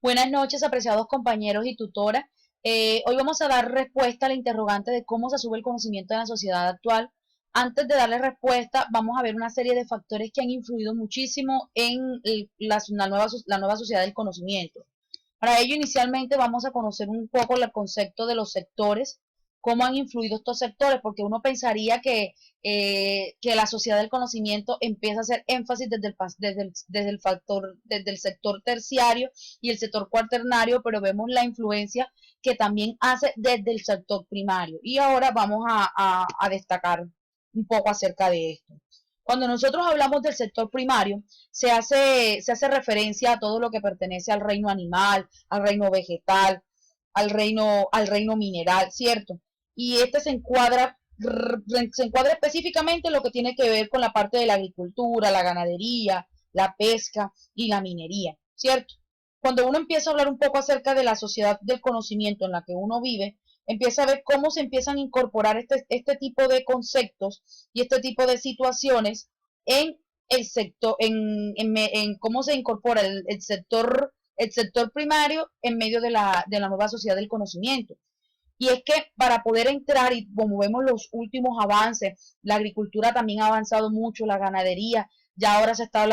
Buenas noches, apreciados compañeros y tutora. Hoy vamos a dar respuesta a la interrogante de cómo se sube el conocimiento en la sociedad actual. Antes de darle respuesta, vamos a ver una serie de factores que han influido muchísimo en la nueva sociedad del conocimiento. Para ello, inicialmente vamos a conocer un poco el concepto de los sectores, cómo han influido estos sectores, porque uno pensaría que la sociedad del conocimiento empieza a hacer énfasis desde el sector terciario y el sector cuaternario, pero vemos la influencia que también hace desde el sector primario. Y ahora vamos a destacar un poco acerca de esto. Cuando nosotros hablamos del sector primario, se hace referencia a todo lo que pertenece al reino animal, al reino vegetal, al reino mineral, ¿cierto? Y este se encuadra específicamente en lo que tiene que ver con la parte de la agricultura, la ganadería, la pesca y la minería, ¿cierto? Cuando uno empieza a hablar un poco acerca de la sociedad del conocimiento en la que uno vive, empieza a ver cómo se empiezan a incorporar este tipo de conceptos y este tipo de situaciones en el sector, en cómo se incorpora el sector primario en medio de la nueva sociedad del conocimiento. Y es que para poder entrar, y como vemos los últimos avances, la agricultura también ha avanzado mucho, la ganadería, ya ahora se está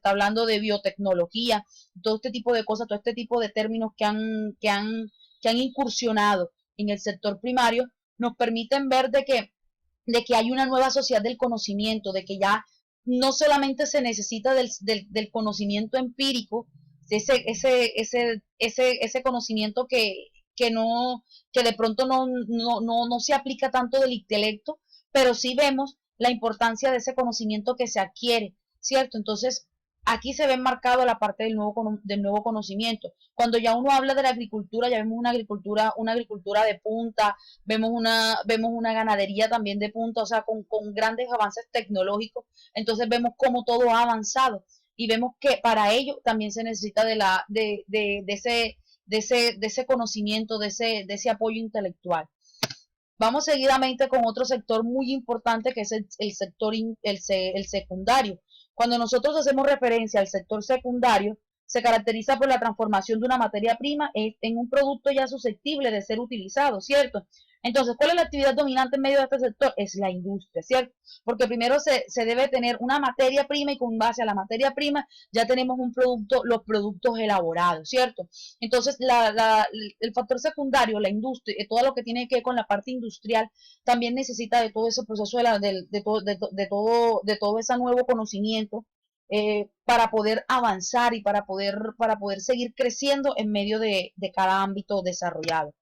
hablando de biotecnología, todo este tipo de cosas, todo este tipo de términos que han incursionado en el sector primario, nos permiten ver de que hay una nueva sociedad del conocimiento, de que ya no solamente se necesita del conocimiento empírico, ese conocimiento que no, que de pronto no se aplica tanto del intelecto, pero sí vemos la importancia de ese conocimiento que se adquiere, ¿cierto? Entonces, aquí se ve marcado la parte del nuevo conocimiento. Cuando ya uno habla de la agricultura, ya vemos una agricultura de punta, vemos una ganadería también de punta, o sea, con grandes avances tecnológicos. Entonces vemos cómo todo ha avanzado y vemos que para ello también se necesita de ese conocimiento, de ese apoyo intelectual. Vamos seguidamente con otro sector muy importante que es el sector el secundario. Cuando nosotros hacemos referencia al sector secundario, se caracteriza por la transformación de una materia prima en un producto ya susceptible de ser utilizado, ¿cierto? Entonces, ¿cuál es la actividad dominante en medio de este sector? Es la industria, ¿cierto? Porque primero se debe tener una materia prima y con base a la materia prima ya tenemos un producto, los productos elaborados, ¿cierto? Entonces, el factor secundario, la industria, todo lo que tiene que ver con la parte industrial, también necesita de todo ese proceso de todo ese nuevo conocimiento para poder avanzar y para poder seguir creciendo en medio de cada ámbito desarrollado.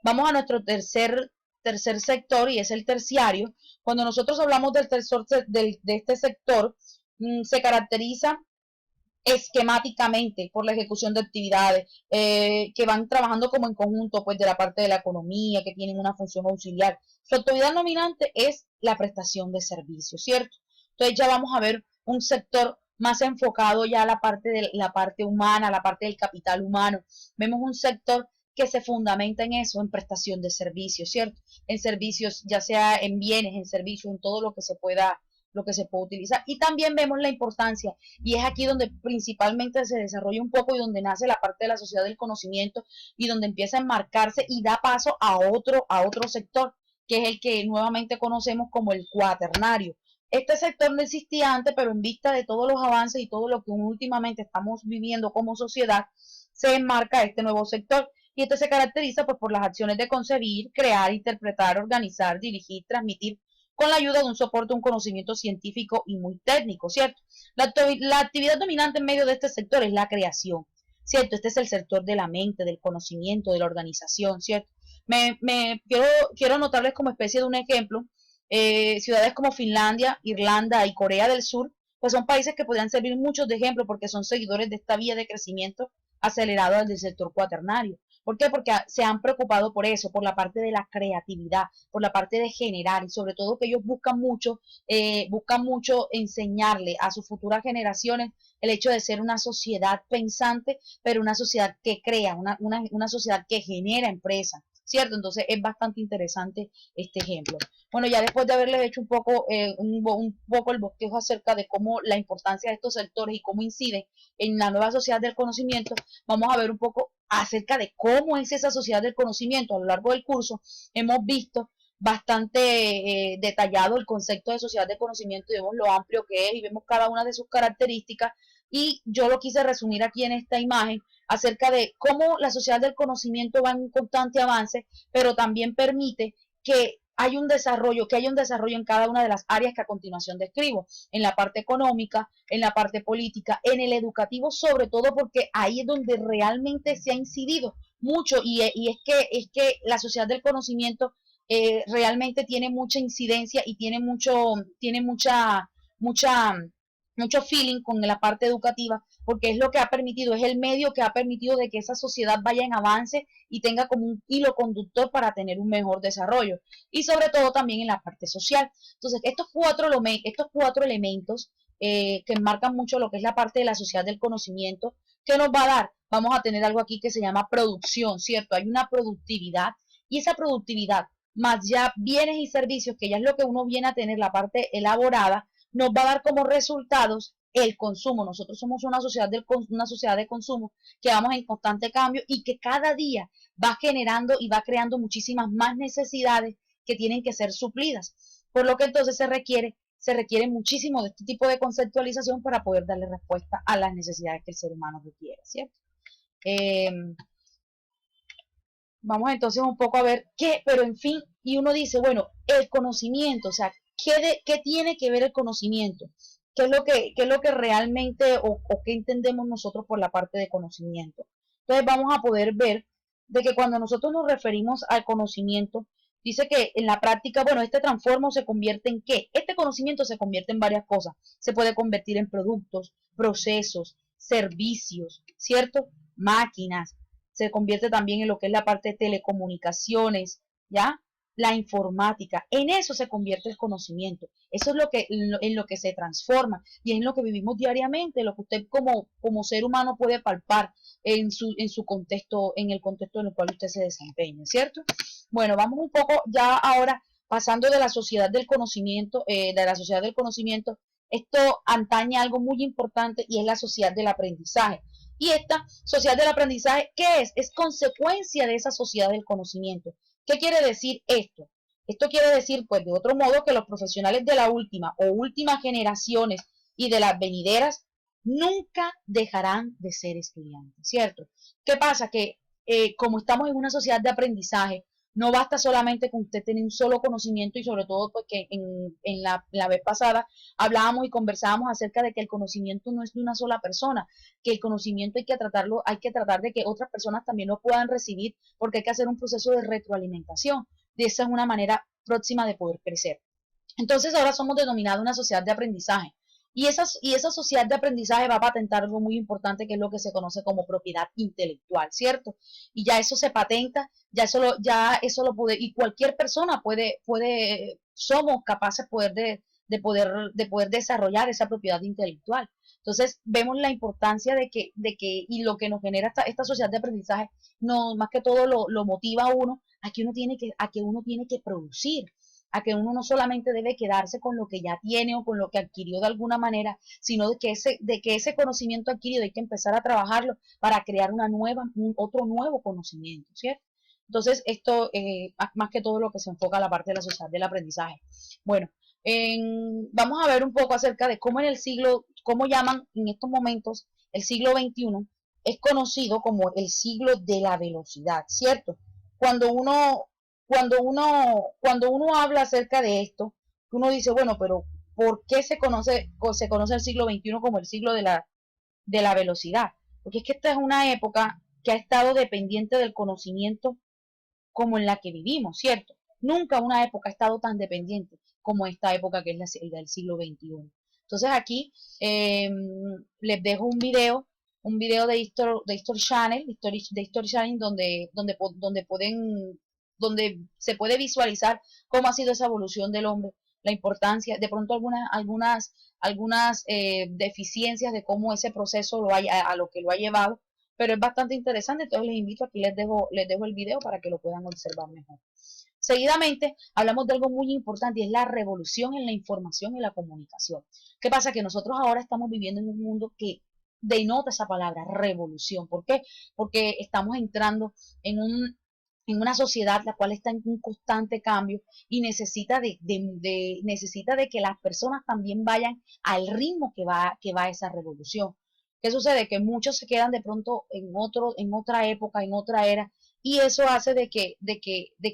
Vamos a nuestro tercer sector y es el terciario. Cuando nosotros hablamos de este sector, se caracteriza esquemáticamente por la ejecución de actividades que van trabajando como en conjunto, pues de la parte de la economía, que tienen una función auxiliar. Su actividad dominante es la prestación de servicios, ¿cierto? Entonces ya vamos a ver un sector más enfocado ya a la parte humana, a la parte del capital humano. Vemos un sector que se fundamenta en eso, en prestación de servicios, ¿cierto? En servicios, ya sea en bienes, en servicios, en todo lo que se puede utilizar. Y también vemos la importancia, y es aquí donde principalmente se desarrolla un poco y donde nace la parte de la sociedad del conocimiento y donde empieza a enmarcarse y da paso a otro sector, que es el que nuevamente conocemos como el cuaternario. Este sector no existía antes, pero en vista de todos los avances y todo lo que últimamente estamos viviendo como sociedad, se enmarca este nuevo sector. Y este se caracteriza pues, por las acciones de concebir, crear, interpretar, organizar, dirigir, transmitir, con la ayuda de un soporte, un conocimiento científico y muy técnico, ¿cierto? La actividad dominante en medio de este sector es la creación, ¿cierto? Este es el sector de la mente, del conocimiento, de la organización, ¿cierto? Quiero notarles como especie de un ejemplo, ciudades como Finlandia, Irlanda y Corea del Sur, pues son países que podrían servir muchos de ejemplo porque son seguidores de esta vía de crecimiento acelerado del sector cuaternario. ¿Por qué? Porque se han preocupado por eso, por la parte de la creatividad, por la parte de generar y sobre todo que ellos buscan mucho enseñarle a sus futuras generaciones el hecho de ser una sociedad pensante, pero una sociedad que crea, una sociedad que genera empresas. ¿cierto? Entonces es bastante interesante este ejemplo. Bueno, ya después de haberles hecho un poco el bosquejo acerca de cómo la importancia de estos sectores y cómo inciden en la nueva sociedad del conocimiento, vamos a ver un poco acerca de cómo es esa sociedad del conocimiento. A lo largo del curso hemos visto bastante detallado el concepto de sociedad de conocimiento y vemos lo amplio que es y vemos cada una de sus características, y yo lo quise resumir aquí en esta imagen acerca de cómo la sociedad del conocimiento va en constante avance, pero también permite que haya un desarrollo en cada una de las áreas que a continuación describo, en la parte económica, en la parte política, en el educativo, sobre todo porque ahí es donde realmente se ha incidido mucho, y es que la sociedad del conocimiento realmente tiene mucha incidencia y tiene mucho feeling con la parte educativa, porque es lo que ha permitido, es el medio que ha permitido de que esa sociedad vaya en avance y tenga como un hilo conductor para tener un mejor desarrollo, y sobre todo también en la parte social. Entonces, estos cuatro elementos que enmarcan mucho lo que es la parte de la sociedad del conocimiento, ¿qué nos va a dar? Vamos a tener algo aquí que se llama producción, ¿cierto? Hay una productividad, y esa productividad, más ya bienes y servicios, que ya es lo que uno viene a tener, la parte elaborada, nos va a dar como resultados el consumo. Nosotros somos una sociedad de consumo que vamos en constante cambio y que cada día va generando y va creando muchísimas más necesidades que tienen que ser suplidas. Por lo que entonces se requiere muchísimo de este tipo de conceptualización para poder darle respuesta a las necesidades que el ser humano requiere, ¿cierto? Eh, Vamos entonces un poco a ver qué, pero en fin, y uno dice, bueno, el conocimiento, o sea, ¿qué tiene que ver el conocimiento? Qué es lo que realmente o qué entendemos nosotros por la parte de conocimiento? Entonces vamos a poder ver de que cuando nosotros nos referimos al conocimiento, dice que en la práctica, bueno, este transforma o se convierte en qué? Este conocimiento se convierte en varias cosas. Se puede convertir en productos, procesos, servicios, ¿cierto? Máquinas, se convierte también en lo que es la parte de telecomunicaciones, ¿ya? La informática, en eso se convierte el conocimiento, eso es en lo que se transforma y es en lo que vivimos diariamente, lo que usted como ser humano puede palpar en su contexto, en el contexto en el cual usted se desempeña, ¿cierto? Bueno, vamos un poco ya ahora pasando de la sociedad del conocimiento, esto antaña algo muy importante y es la sociedad del aprendizaje. Y esta sociedad del aprendizaje, ¿qué es? Es consecuencia de esa sociedad del conocimiento. ¿Qué quiere decir esto? Esto quiere decir, pues, de otro modo, que los profesionales de la última o últimas generaciones y de las venideras nunca dejarán de ser estudiantes, ¿cierto? ¿Qué pasa? Que como estamos en una sociedad de aprendizaje, no basta solamente con usted tener un solo conocimiento, y sobre todo porque en la vez pasada hablábamos y conversábamos acerca de que el conocimiento no es de una sola persona, que el conocimiento hay que tratar de que otras personas también lo puedan recibir, porque hay que hacer un proceso de retroalimentación. De esa es una manera próxima de poder crecer. Entonces ahora somos denominados una sociedad de aprendizaje. Y esa sociedad de aprendizaje va a patentar algo muy importante, que es lo que se conoce como propiedad intelectual, ¿cierto? Y ya eso se patenta, ya eso lo puede, y cualquier persona somos capaces de poder desarrollar esa propiedad intelectual. Entonces vemos la importancia y lo que nos genera esta sociedad de aprendizaje, no, más que todo lo motiva a uno a que uno tiene que producir, a que uno no solamente debe quedarse con lo que ya tiene o con lo que adquirió de alguna manera, sino de que ese conocimiento adquirido hay que empezar a trabajarlo para crear otro nuevo conocimiento, ¿cierto? Entonces, esto más que todo lo que se enfoca a la parte de la sociedad del aprendizaje. Bueno, vamos a ver un poco acerca de cómo llaman en estos momentos el siglo XXI, es conocido como el siglo de la velocidad, ¿cierto? Cuando uno, cuando uno habla acerca de esto, uno dice, bueno, pero ¿por qué se conoce el siglo XXI como el siglo de la velocidad? Porque es que esta es una época que ha estado dependiente del conocimiento como en la que vivimos, ¿cierto? Nunca una época ha estado tan dependiente como esta época que es la del siglo XXI. Entonces aquí les dejo un video de History Channel, donde se puede visualizar cómo ha sido esa evolución del hombre, la importancia, de pronto algunas deficiencias de cómo ese proceso a lo que lo ha llevado, pero es bastante interesante, entonces les invito, aquí les dejo el video para que lo puedan observar mejor. Seguidamente, hablamos de algo muy importante y es la revolución en la información y la comunicación. ¿Qué pasa? Que nosotros ahora estamos viviendo en un mundo que denota esa palabra, revolución. ¿Por qué? Porque estamos entrando en en una sociedad la cual está en un constante cambio y necesita necesita de que las personas también vayan al ritmo que va esa revolución. ¿Qué sucede? Que muchos se quedan de pronto en otra época, en otra era, y eso hace de que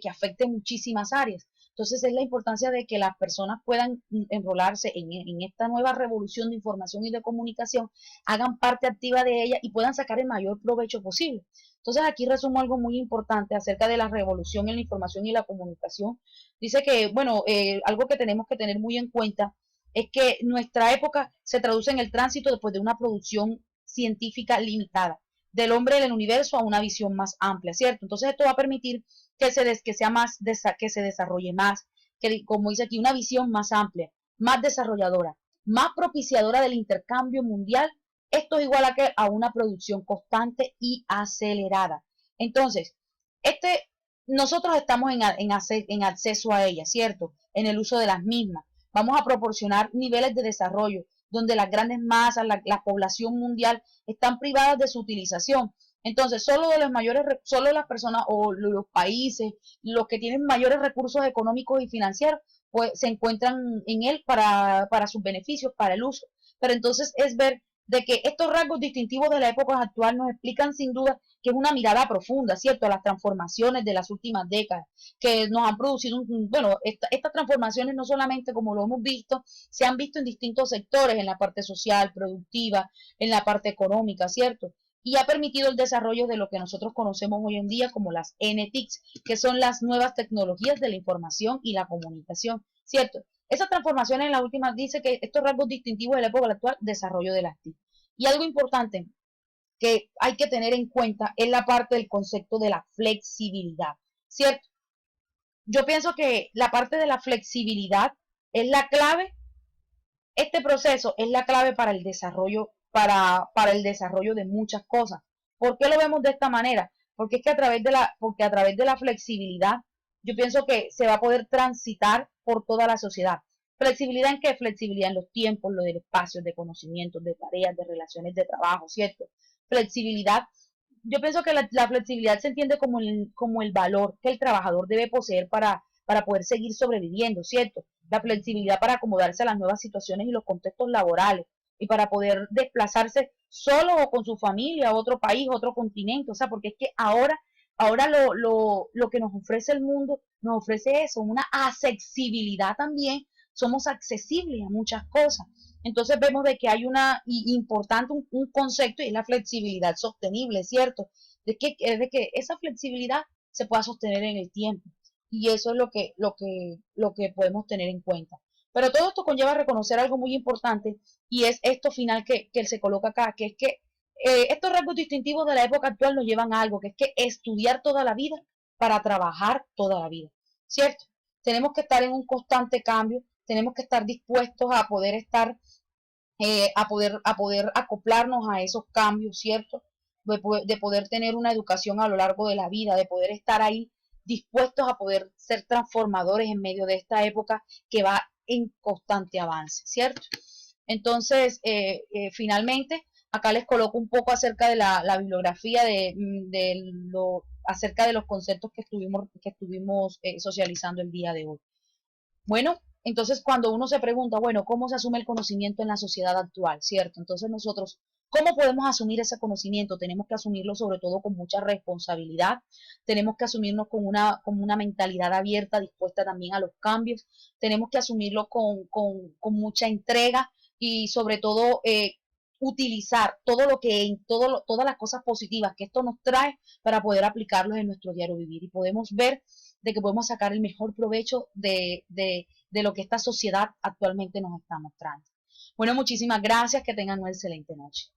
afecte muchísimas áreas. Entonces es la importancia de que las personas puedan enrolarse en esta nueva revolución de información y de comunicación, hagan parte activa de ella y puedan sacar el mayor provecho posible. Entonces aquí resumo algo muy importante acerca de la revolución en la información y la comunicación. Dice que, bueno, algo que tenemos que tener muy en cuenta es que nuestra época se traduce en el tránsito después de una producción científica limitada, del hombre en el universo a una visión más amplia, ¿cierto? Entonces esto va a permitir que sea más, que se desarrolle más, que como dice aquí, una visión más amplia, más desarrolladora, más propiciadora del intercambio mundial. Esto es igual a una producción constante y acelerada. Entonces, este, nosotros estamos en acceso a ella, ¿cierto? En el uso de las mismas. Vamos a proporcionar niveles de desarrollo donde las grandes masas, la población mundial están privadas de su utilización. Entonces, solo las personas o los países, los que tienen mayores recursos económicos y financieros, pues se encuentran en él para sus beneficios, para el uso. Pero entonces es ver de que estos rasgos distintivos de la época actual nos explican sin duda que es una mirada profunda, ¿cierto?, a las transformaciones de las últimas décadas, que nos han producido, bueno, estas transformaciones no solamente, como lo hemos visto, se han visto en distintos sectores, en la parte social, productiva, en la parte económica, ¿cierto? Y ha permitido el desarrollo de lo que nosotros conocemos hoy en día como las NTICs, que son las nuevas tecnologías de la información y la comunicación, ¿cierto? Esa transformación en la última dice que estos rasgos distintivos de la época actual, desarrollo de las TIC. Y algo importante que hay que tener en cuenta es la parte del concepto de la flexibilidad, ¿cierto? Yo pienso que la parte de la flexibilidad es la clave, este proceso es la clave para el desarrollo, para el desarrollo de muchas cosas. ¿Por qué lo vemos de esta manera? Porque es que porque a través de la flexibilidad, yo pienso que se va a poder transitar por toda la sociedad. ¿Flexibilidad en qué? Flexibilidad en los tiempos, lo del espacio, de conocimientos, de tareas, de relaciones de trabajo, ¿cierto? Flexibilidad. Yo pienso que la flexibilidad se entiende como el valor que el trabajador debe poseer para poder seguir sobreviviendo, ¿cierto? La flexibilidad para acomodarse a las nuevas situaciones y los contextos laborales y para poder desplazarse solo o con su familia a otro país, a otro continente, o sea, porque es que ahora lo que nos ofrece el mundo nos ofrece eso, una accesibilidad también, somos accesibles a muchas cosas. Entonces vemos de que hay una importante un concepto y es la flexibilidad sostenible, ¿cierto? De que esa flexibilidad se pueda sostener en el tiempo. Y eso es lo que podemos tener en cuenta. Pero todo esto conlleva reconocer algo muy importante y es esto final que se coloca acá, que es que estos rasgos distintivos de la época actual nos llevan a algo, que es que estudiar toda la vida para trabajar toda la vida, ¿cierto? Tenemos que estar en un constante cambio, tenemos que estar dispuestos a poder estar a poder acoplarnos a esos cambios, ¿cierto? De poder tener una educación a lo largo de la vida, de poder estar ahí dispuestos a poder ser transformadores en medio de esta época que va en constante avance, ¿cierto? Entonces, finalmente, acá les coloco un poco acerca de la bibliografía acerca de los conceptos que estuvimos socializando el día de hoy. Bueno, entonces cuando uno se pregunta, bueno, ¿cómo se asume el conocimiento en la sociedad actual? ¿Cierto? Entonces nosotros, ¿cómo podemos asumir ese conocimiento? Tenemos que asumirlo sobre todo con mucha responsabilidad, tenemos que asumirnos con una mentalidad abierta, dispuesta también a los cambios, tenemos que asumirlo con mucha entrega y sobre todo utilizar todo lo que, todas las cosas positivas que esto nos trae para poder aplicarlos en nuestro diario vivir. Y podemos ver de que podemos sacar el mejor provecho de lo que esta sociedad actualmente nos está mostrando. Bueno, muchísimas gracias, que tengan una excelente noche.